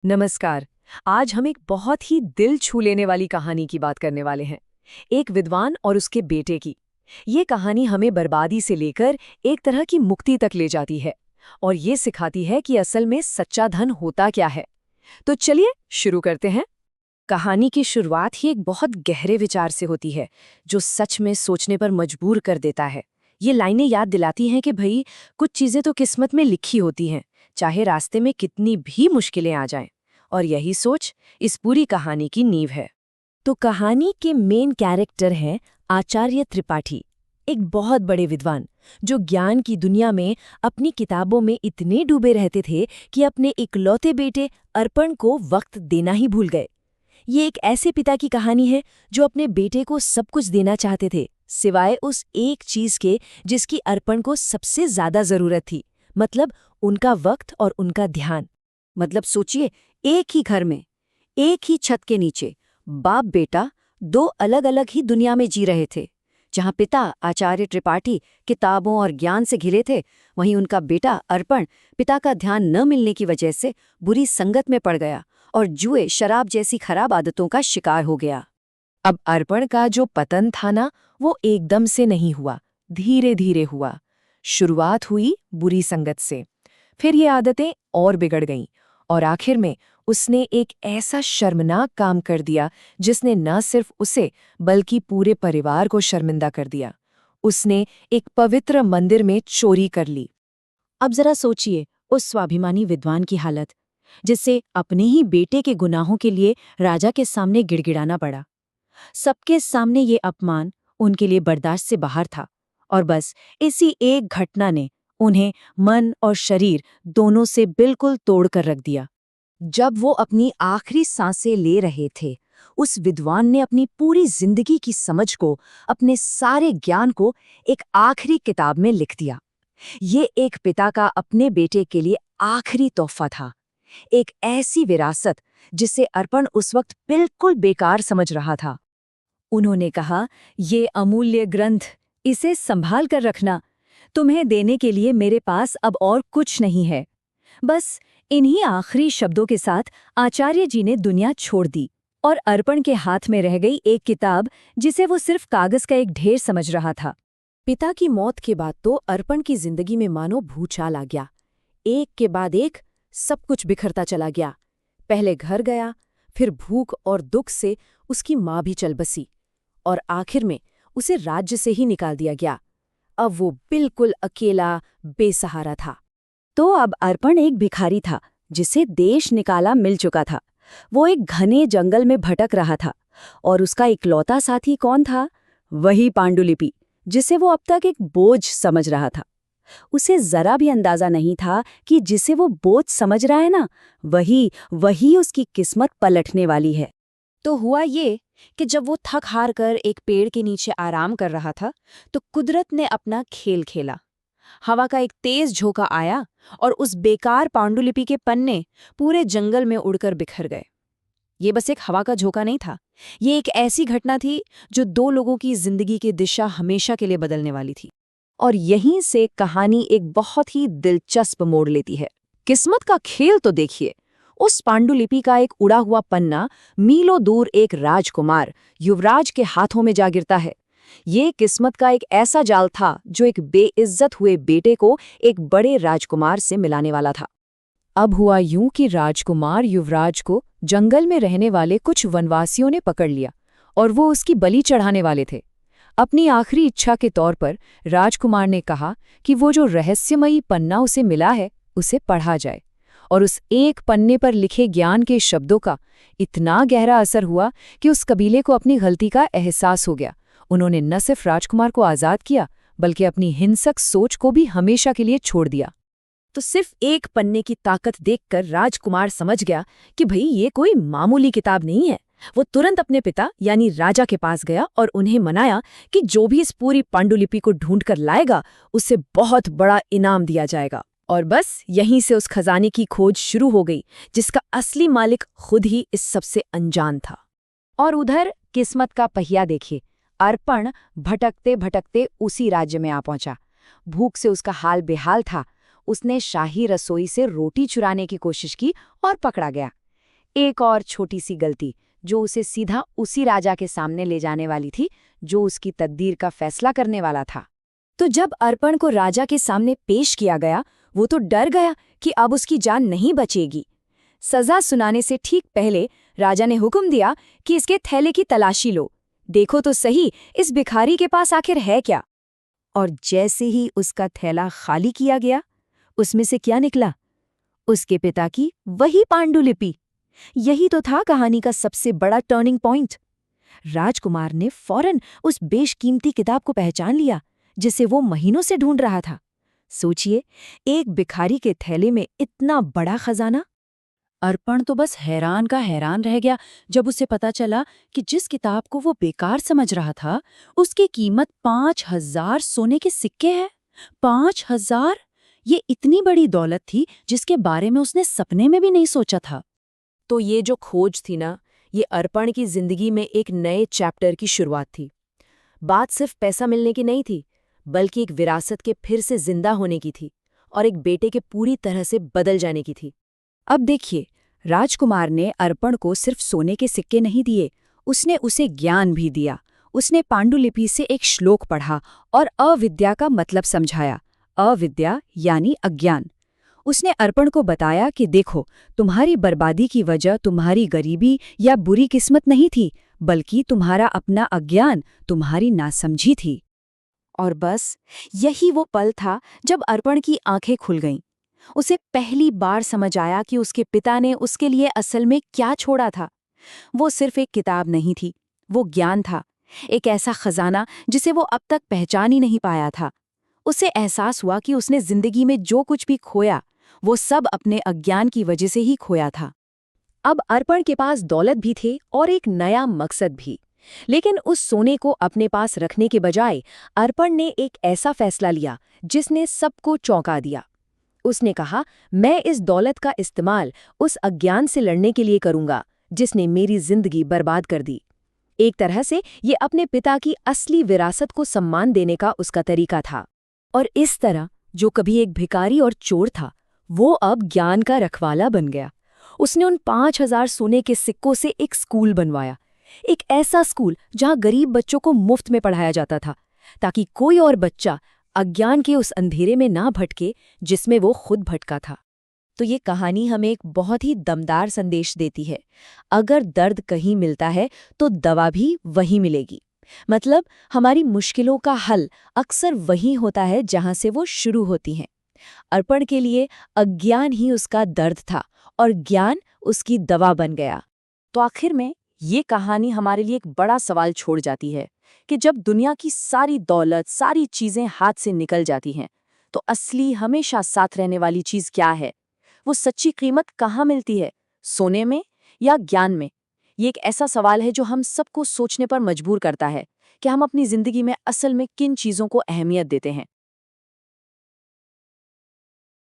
नमस्कार। आज हम एक बहुत ही दिल छू लेने वाली कहानी की बात करने वाले हैं। एक विद्वान और उसके बेटे की। ये कहानी हमें बर्बादी से लेकर एक तरह की मुक्ति तक ले जाती है और ये सिखाती है कि असल में सच्चा धन होता क्या है। तो चलिए शुरू करते हैं। कहानी की शुरुआत ही एक बहुत गहरे विचार से होती है, जो सच में सोचने पर मजबूर कर देता है। ये लाइनें याद दिलाती हैं कि भई कुछ चीजें तो किस्मत में लिखी होती हैं, चाहे रास्ते में कितनी भी मुश्किलें आ जाएं। और यही सोच इस पूरी कहानी की नींव है। तो कहानी के मेन कैरेक्टर हैं आचार्य त्रिपाठी, एक बहुत बड़े विद्वान जो ज्ञान की दुनिया में अपनी किताबों में इतने डूबे रहते थे कि अपने इकलौते बेटे अर्पण को वक्त देना ही भूल गए। ये एक ऐसे पिता की कहानी है जो अपने बेटे को सब कुछ देना चाहते थे, सिवाय उस एक चीज के जिसकी अर्पण को सबसे ज्यादा जरूरत थी, मतलब उनका वक्त और उनका ध्यान। मतलब सोचिए, एक ही घर में, एक ही छत के नीचे बाप बेटा दो अलग अलग ही दुनिया में जी रहे थे। जहां पिता आचार्य त्रिपाठी किताबों और ज्ञान से घिरे थे, वहीं उनका बेटा अर्पण पिता का ध्यान न मिलने की वजह से बुरी संगत में पड़ गया और जुए शराब जैसी खराब आदतों का शिकार हो गया। अब अर्पण का जो पतन था ना, वो एकदम से नहीं हुआ, धीरे धीरे हुआ। शुरुआत हुई बुरी संगत से, फिर ये आदतें और बिगड़ गईं और आखिर में उसने एक ऐसा शर्मनाक काम कर दिया जिसने न सिर्फ उसे बल्कि पूरे परिवार को शर्मिंदा कर दिया। उसने एक पवित्र मंदिर में चोरी कर ली। अब जरा सोचिए उस स्वाभिमानी विद्वान की हालत, जिससे अपने ही बेटे के गुनाहों के लिए राजा के सामने गिड़गिड़ाना पड़ा। सबके सामने ये अपमान उनके लिए बर्दाश्त से बाहर था, और बस इसी एक घटना ने उन्हें मन और शरीर दोनों से बिल्कुल तोड़कर रख दिया। जब वो अपनी आखिरी सांसें ले रहे थे, उस विद्वान ने अपनी पूरी जिंदगी की समझ को, अपने सारे ज्ञान को एक आखिरी किताब में लिख दिया। ये एक पिता का अपने बेटे के लिए आखिरी तोहफा था, एक ऐसी विरासत जिसे अर्पण उस वक्त बिल्कुल बेकार समझ रहा था। उन्होंने कहा, ये अमूल्य ग्रंथ, इसे संभाल कर रखना। तुम्हें देने के लिए मेरे पास अब और कुछ नहीं है। बस इन्हीं आखिरी शब्दों के साथ आचार्य जी ने दुनिया छोड़ दी और अर्पण के हाथ में रह गई एक किताब जिसे वो सिर्फ कागज का एक ढेर समझ रहा था। पिता की मौत के बाद तो अर्पण की जिंदगी में मानो भूचाल आ गया। एक के बाद एक सब कुछ बिखरता चला गया। पहले घर गया, फिर भूख और दुख से उसकी माँ भी चल बसी, और आखिर में उसे राज्य से ही निकाल दिया गया। अब वो बिल्कुल अकेला, बेसहारा था। तो अब अर्पण एक भिखारी था जिसे देश निकाला मिल चुका था। वो एक घने जंगल में भटक रहा था, और उसका इकलौता साथी कौन था? वही पांडुलिपि, जिसे वो अब तक एक बोझ समझ रहा था। उसे जरा भी अंदाजा नहीं था कि जिसे वो बोझ समझ रहा है ना, वही उसकी किस्मत पलटने वाली है। तो हुआ ये कि जब वो थक हार कर एक पेड़ के नीचे आराम कर रहा था, तो कुदरत ने अपना खेल खेला। हवा का एक तेज झोंका आया और उस बेकार पांडुलिपि के पन्ने पूरे जंगल में उड़कर बिखर गए। ये बस एक हवा का झोंका नहीं था, ये एक ऐसी घटना थी जो दो लोगों की जिंदगी की दिशा हमेशा के लिए बदलने वाली थी। और यहीं से कहानी एक बहुत ही दिलचस्प मोड़ लेती है। किस्मत का खेल तो देखिए। उस पांडुलिपि का एक उड़ा हुआ पन्ना मीलों दूर एक राजकुमार युवराज के हाथों में जा गिरता है। ये किस्मत का एक ऐसा जाल था जो एक बेइज्जत हुए बेटे को एक बड़े राजकुमार से मिलाने वाला था। अब हुआ यूं कि राजकुमार युवराज को जंगल में रहने वाले कुछ वनवासियों ने पकड़ लिया और वो उसकी बलि चढ़ाने वाले थे। अपनी आखिरी इच्छा के तौर पर राजकुमार ने कहा कि वो जो रहस्यमयी पन्ना उसे मिला है, उसे पढ़ा जाए। और उस एक पन्ने पर लिखे ज्ञान के शब्दों का इतना गहरा असर हुआ कि उस कबीले को अपनी गलती का एहसास हो गया। उन्होंने न सिर्फ राजकुमार को आज़ाद किया, बल्कि अपनी हिंसक सोच को भी हमेशा के लिए छोड़ दिया। तो सिर्फ एक पन्ने की ताकत देखकर राजकुमार समझ गया कि भई ये कोई मामूली किताब नहीं है। वो तुरंत अपने पिता यानी राजा के पास गया और उन्हें मनाया कि जो भी इस पूरी पांडुलिपि को ढूंढ कर लाएगा, उसे बहुत बड़ा इनाम दिया जाएगा। और बस यहीं से उस खजाने की खोज शुरू हो गई, जिसका असली मालिक खुद ही इस सबसे अनजान था। और उधर किस्मत का पहिया देखिए। अर्पण भटकते भटकते उसी राज्य में आ पहुंचा। भूख से उसका हाल बेहाल था। उसने शाही रसोई से रोटी चुराने की कोशिश की और पकड़ा गया। एक और छोटी सी गलती जो उसे सीधा उसी राजा के सामने ले जाने वाली थी, जो उसकी तकदीर का फैसला करने वाला था। तो जब अर्पण को राजा के सामने पेश किया गया, वो तो डर गया कि अब उसकी जान नहीं बचेगी। सजा सुनाने से ठीक पहले राजा ने हुक्म दिया कि इसके थैले की तलाशी लो, देखो तो सही इस भिखारी के पास आखिर है क्या। और जैसे ही उसका थैला खाली किया गया, उसमें से क्या निकला? उसके पिता की वही पांडुलिपि। यही तो था कहानी का सबसे बड़ा टर्निंग पॉइंट। राजकुमार ने फौरन उस बेशकीमती किताब को पहचान लिया जिसे वो महीनों से ढूंढ रहा था। सोचिए, एक भिखारी के थैले में इतना बड़ा खजाना। अर्पण तो बस हैरान का हैरान रह गया जब उसे पता चला कि जिस किताब को वो बेकार समझ रहा था, उसकी कीमत 5,000 सोने के सिक्के हैं। 5,000! ये इतनी बड़ी दौलत थी जिसके बारे में उसने सपने में भी नहीं सोचा था। तो ये जो खोज थी ना, ये अर्पण की जिंदगी में एक नए चैप्टर की शुरुआत थी। बात सिर्फ पैसा मिलने की नहीं थी, बल्कि एक विरासत के फिर से जिंदा होने की थी और एक बेटे के पूरी तरह से बदल जाने की थी। अब देखिए, राजकुमार ने अर्पण को सिर्फ सोने के सिक्के नहीं दिए, उसने उसे ज्ञान भी दिया। उसने पांडुलिपि से एक श्लोक पढ़ा और अविद्या का मतलब समझाया। अविद्या यानी अज्ञान। उसने अर्पण को बताया कि देखो, तुम्हारी बर्बादी की वजह तुम्हारी गरीबी या बुरी किस्मत नहीं थी, बल्कि तुम्हारा अपना अज्ञान, तुम्हारी नासमझी थी। और बस यही वो पल था जब अर्पण की आंखें खुल गईं। उसे पहली बार समझ आया कि उसके पिता ने उसके लिए असल में क्या छोड़ा था। वो सिर्फ एक किताब नहीं थी, वो ज्ञान था, एक ऐसा खजाना जिसे वो अब तक पहचान ही नहीं पाया था। उसे एहसास हुआ कि उसने जिंदगी में जो कुछ भी खोया, वो सब अपने अज्ञान की वजह से ही खोया था। अब अर्पण के पास दौलत भी थी और एक नया मकसद भी। लेकिन उस सोने को अपने पास रखने के बजाय अर्पण ने एक ऐसा फैसला लिया जिसने सबको चौंका दिया। उसने कहा, मैं इस दौलत का इस्तेमाल उस अज्ञान से लड़ने के लिए करूंगा जिसने मेरी जिंदगी बर्बाद कर दी। एक तरह से ये अपने पिता की असली विरासत को सम्मान देने का उसका तरीका था। और इस तरह जो कभी एक भिखारी और चोर था, वो अब ज्ञान का रखवाला बन गया। उसने उन 5,000 सोने के सिक्कों से एक स्कूल बनवाया, एक ऐसा स्कूल जहां गरीब बच्चों को मुफ्त में पढ़ाया जाता था, ताकि कोई और बच्चा अज्ञान के उस अंधेरे में ना भटके जिसमें वो खुद भटका था। तो ये कहानी हमें एक बहुत ही दमदार संदेश देती है। अगर दर्द कहीं मिलता है तो दवा भी वहीं मिलेगी। मतलब हमारी मुश्किलों का हल अक्सर वहीं होता है जहां से वो शुरू होती हैं। अर्पण के लिए अज्ञान ही उसका दर्द था और ज्ञान उसकी दवा बन गया। तो आखिर में ये कहानी हमारे लिए एक बड़ा सवाल छोड़ जाती है कि जब दुनिया की सारी दौलत, सारी चीजें हाथ से निकल जाती हैं, तो असली हमेशा साथ रहने वाली चीज क्या है? वो सच्ची कीमत कहाँ मिलती है, सोने में या ज्ञान में? ये एक ऐसा सवाल है जो हम सबको सोचने पर मजबूर करता है कि हम अपनी जिंदगी में असल में किन चीजों को अहमियत देते हैं।